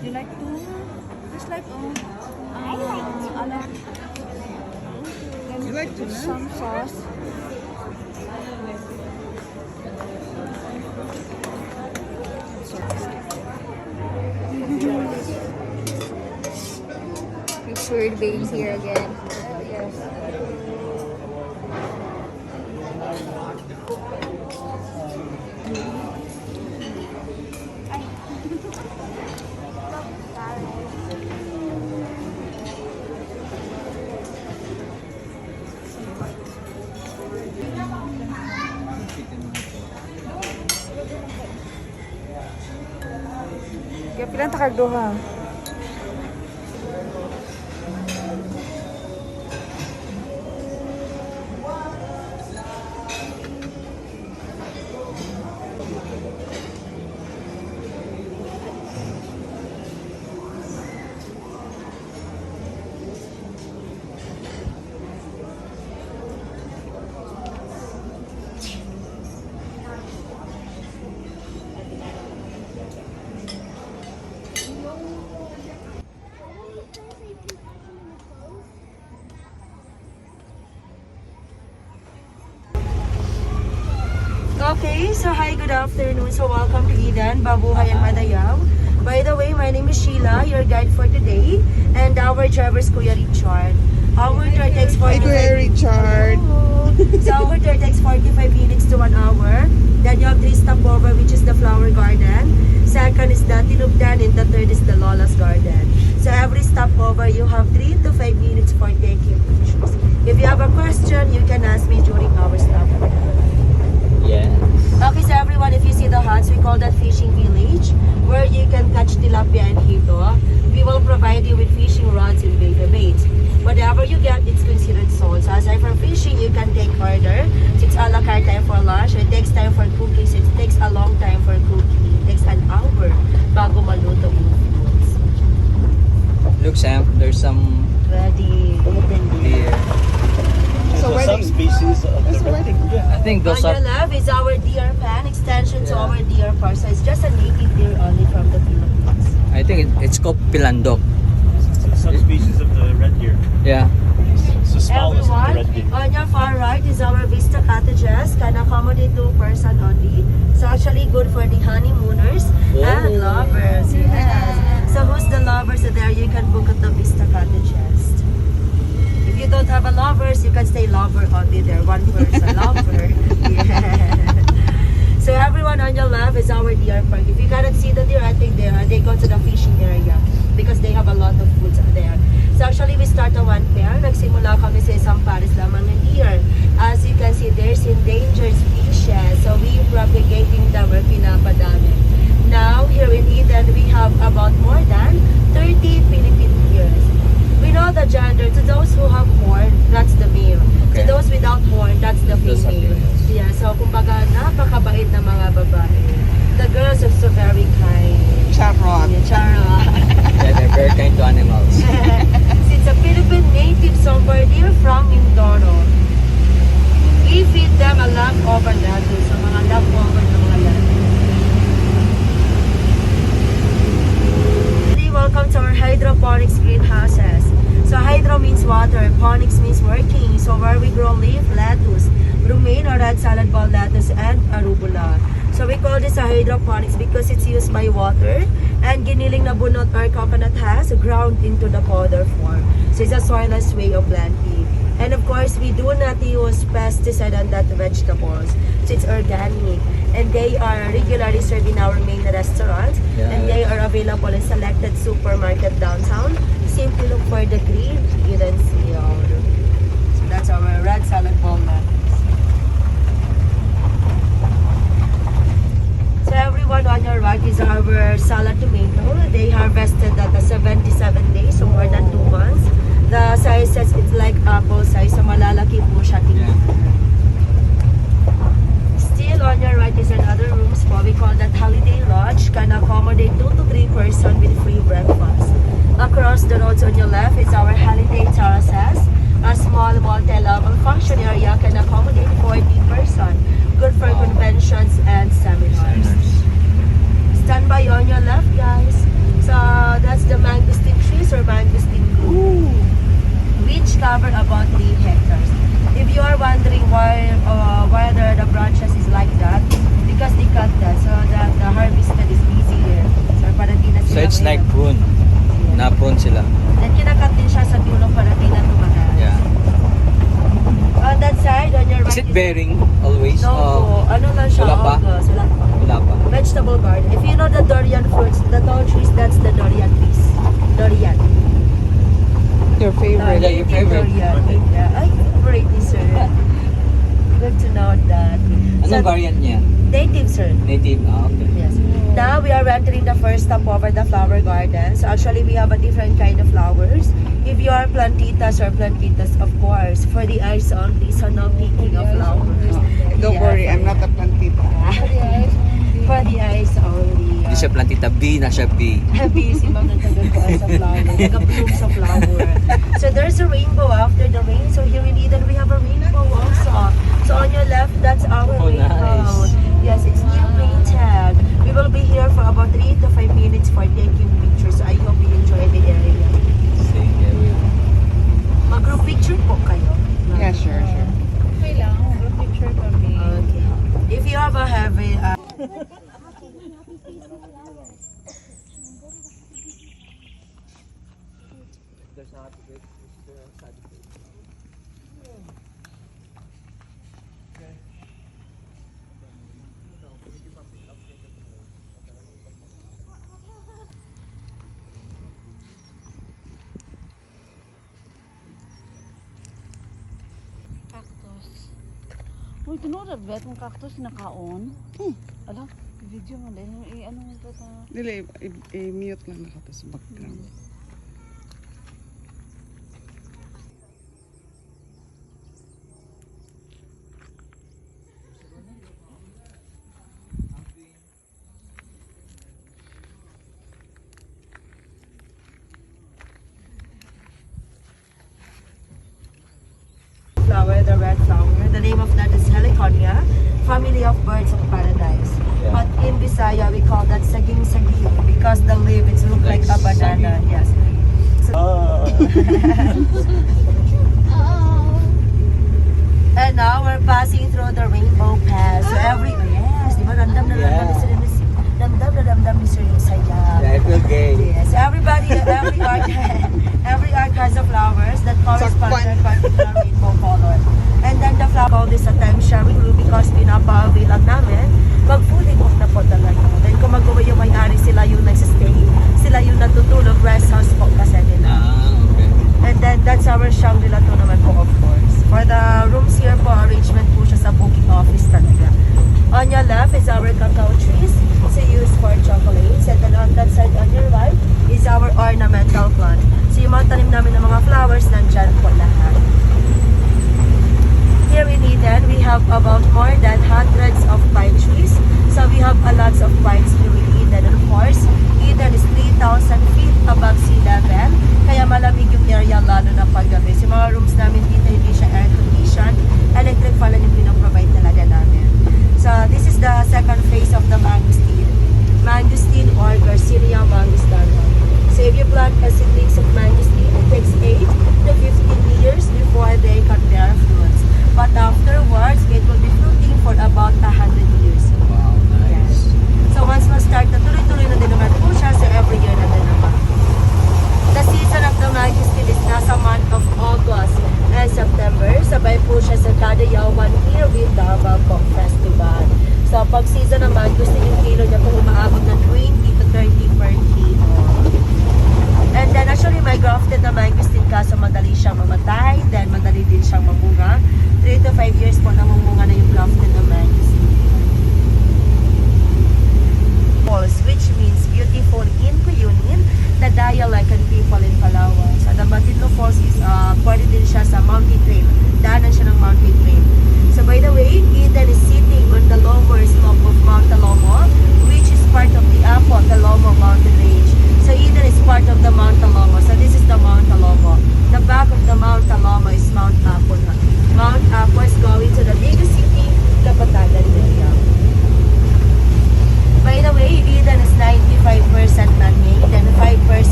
You like tuna? Just like I like tuna. You like tuna? Some sauce. It's weird being here again. Yes. Kaya pilang takagduha. Okay, so hi, good afternoon. So welcome to Eden, Babuhay and Madayaw. By the way, my name is Sheila, your guide for today, and our driver is Kuya Richard. Our tour takes 45 Richard. So our tour takes 45 minutes to 1 hour. Then you have 3 stopover, which is the flower garden. Second is the Tinubdan, and the third is the Lola's garden. So every stopover, you have 3 to 5 minutes for taking pictures. If you have a question, you can ask me during our stopover. Yes. Okay, so everyone, if you see the huts, we call that fishing village, where you can catch tilapia and hito. We will provide you with fishing rods and bait. Whatever you get, it's considered sold. So aside from fishing, you can take order. So it's a la carte time for lunch. It takes time for cooking. So it takes a long time for cooking. It takes an hour bago maluto yung foods. Look, Sam, there's some Ready. deer. So a subspecies of That's the wedding. I think On those your are. left is our deer pan, extension to Yeah. our deer park. So it's just a native deer only from the Philippines. I think it's called pilandok. It's a subspecies of the red deer. Yeah. It's the smallest of the red deer. On your far right is our Vista cottages, can accommodate 2 person only. So actually good for the honeymooners and lovers. Yes. So who's the lovers? So there you can book at the Vista cottages. If you don't have a lovers, you can stay lover only there. 1 person lover. Yeah. So everyone on your left is our deer park. If you cannot see the deer, I think they go to the fishing area because they have a lot of foods there. So actually, we start on 1 pair. Nagsimula kami sa isang pares lamang ng deer. As you can see, there's endangered species. So we propagating them or pinapadami. Now, here in Eden, we have about more than 30 Philippine deers. We know the gender. To those who have horn, that's the male. Okay. To those without horn, that's the Those are female. females. Yeah, so kumbaga napakabait na mga babae. The girls are so very kind. Charot. Yeah, charot. Yeah, they're very kind to animals. Since a Philippine native somewhere deer from Mindoro, we feed them a leftover lettuce, so mga leftover na mga lettuce. Welcome to our hydroponics greenhouses. So hydro means water, ponics means working. So where we grow leaf, lettuce, romaine or red salad ball lettuce, and arugula. So we call this a hydroponics because it's used by water and giniling na bunot or coconut has ground into the powder form. So it's a soilless way of planting. And of course, we do not use pesticide on that vegetables. So it's organic. And they are regularly served in our main restaurant. Yeah. And they are available in selected supermarket downtown. Simply look for the green Eden seal. So that's our red salad bowl lettuce. So everyone on your right is our salad tomato. They harvested at 77 days, so more than 2 months. The sizes, it's like apple size, so malalaki po siya. Yeah. Still on your right is another room spot. We call that Holiday Lodge. Can accommodate 2 to 3 person with free breakfast. Across the roads on your left is our Holiday Terraces. A small multi-level function area can accommodate 40 person. Good for conventions and seminars. Stand by on your left, guys. So which cover about 3 hectares. If you are wondering why the branches is like that, because they cut that so that the harvested is easier. So para di na sila So it's like prune. Na prune sila. Then kinakat din siya sa dulo para di na tumagas. Yeah. On that side, on your right Is it bearing always? No, ano lang siya, wala pa? August. Wala pa. Wala pa. Vegetable garden. If you know the durian fruits, the tall trees, that's the durian trees. Durian. Your favorite. Yeah, your favorite. Durian. Yeah, I favorite this, sir. Good to know that. Anong variant niya? Native, sir. Native? Okay. Yes. Now we are entering the first stop over the flower garden. So actually we have a different kind of flowers. If you are plantitas or plantitas, of course, for the eyes only. So no picking of flowers. Don't Yeah, worry, for I'm not a plantita. For the eyes only. Hindi siya plantita B na siya B. Busy ma'am ng taga-kuha sa flower. Taga-bloom sa flower. So there's a rainbow after the rain. So here in Eden, we have a rainbow also. So on your left, that's our Oh, rainbow. nice. Yes, it's new painted. We will be here for about 3 to 5 minutes for taking pictures. So I hope you enjoy the area. Sige, will. Mag-group picture po kayo. Yeah, sure. Okay lang, mag-picture kami. Okay. If you have a heavy... Cactus. Uy, tinuro bet mong cactus nakaon. Ala, video mo din. Ano mo ito? Dili, i-mute lang ako to sa background. Flower, the red flower. The name of that is Heliconia, family of birds of paradise. Yeah. But in Bisaya, we call that saging-saging because the leaf it look like a banana. Saging. Yes. So, and now we're passing through the Rainbow Pass. So yes, di ba ramdam na ramdam ni Sir ramdam ni Sir yung saya. Yeah, I feel gay. Yes, every arc has a flowers that correspond to a particular rainbow color. And then the flower called this a time sharing room because pinapaabilang namin, mag-fully book na po talaga. Then kung mag-uwi yung may-ari, sila yung nagsistay, sila yung natutulog, rest house po kasi nila. Okay. And then that's our Shangri-La to naman po, of course. For the rooms here po, arrangement po siya sa booking office talaga. On your left is our cacao trees, so used for chocolates. And then on that side on your right is our ornamental plant. So yung mga tanim namin ng mga flowers, nandyan po lahat. Here in Eden, we have about more than hundreds of pine trees. So we have a lots of pines here in Eden. And of course, Eden is 3,000 feet above sea level. Kaya malamig yung area lalo na paggabi. So yung mga rooms namin dito, hindi siya air conditioned. Electric fan lang yung pinaprovide talaga namin. So this is the second phase of the mangosteen. Mangosteen or Garcinia mangostina. So if you plant a seedlings of mangosteen, it takes 8 to 15 years before they can bear fruits. But afterwards, it will be fruiting for about 100 years. Wow, nice. So once ma-start na tuloy-tuloy na din naman po siya. So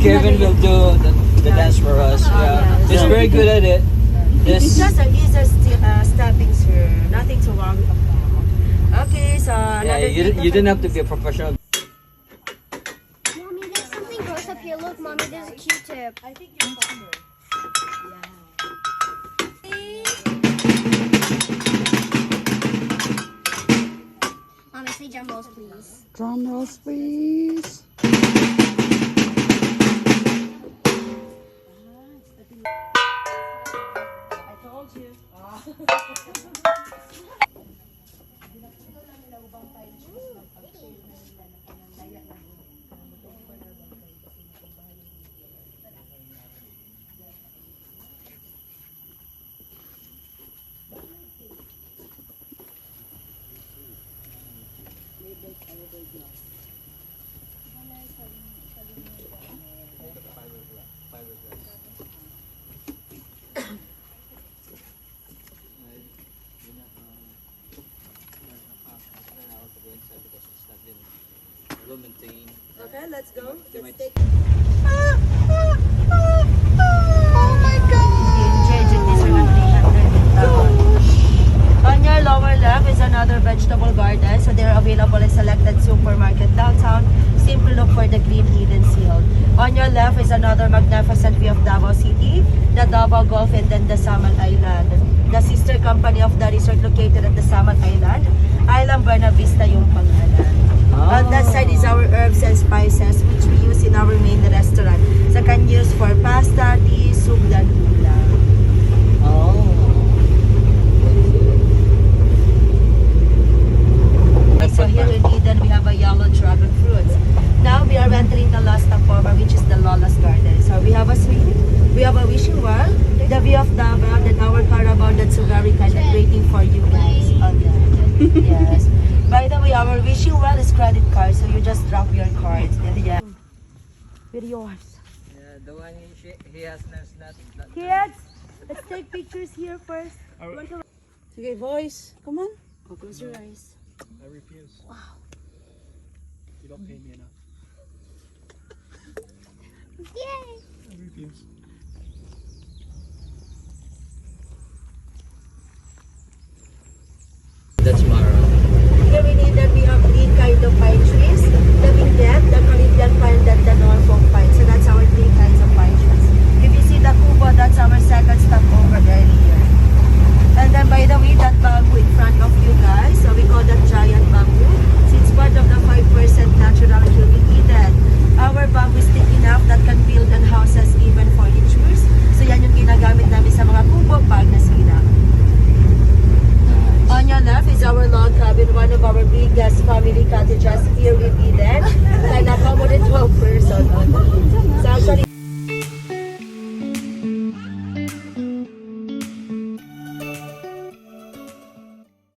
Kevin will do the dance for us. Yeah, yes. he's very good at it. It's This, just an easy stepping stone. Nothing to worry about. Okay, so yeah, another you thing didn't have to be a professional. Mommy, there's something gross up here. Look, Mommy, there's a Q-tip. I think you're fine. Mommy, say drum rolls, please. Drum rolls, please. Okay, let's go. Let's take On your lower left is another vegetable garden. So they're available in selected supermarket downtown. Simply look for the green hidden seal. On your left is another magnificent view of Davao City, the Davao Gulf, and then the Sammie Island. The sister company of the resort located at the Sammie Island. Island Buena Vista yung pangalan. On that side is our herbs and spices which we use in our main restaurant. So can use for pasta, tea, soup, dan ulam. Oh. So here in Eden, we have a yellow dragon fruits. Now we are entering the last stopover, which is the Lola's Garden. So we have a swing, we have a wishing well, the view of Davao, then our Carabao that's so very kind and waiting for you guys on that. Yes. By the way, our wishing well is credit card, so you just drop your cards. And yeah. With yours. Yeah, the one he has not. Kids, let's take pictures here first. Okay, voice. Come on. Oh, close your eyes. I refuse. Wow. You don't pay me enough. Yay! I refuse.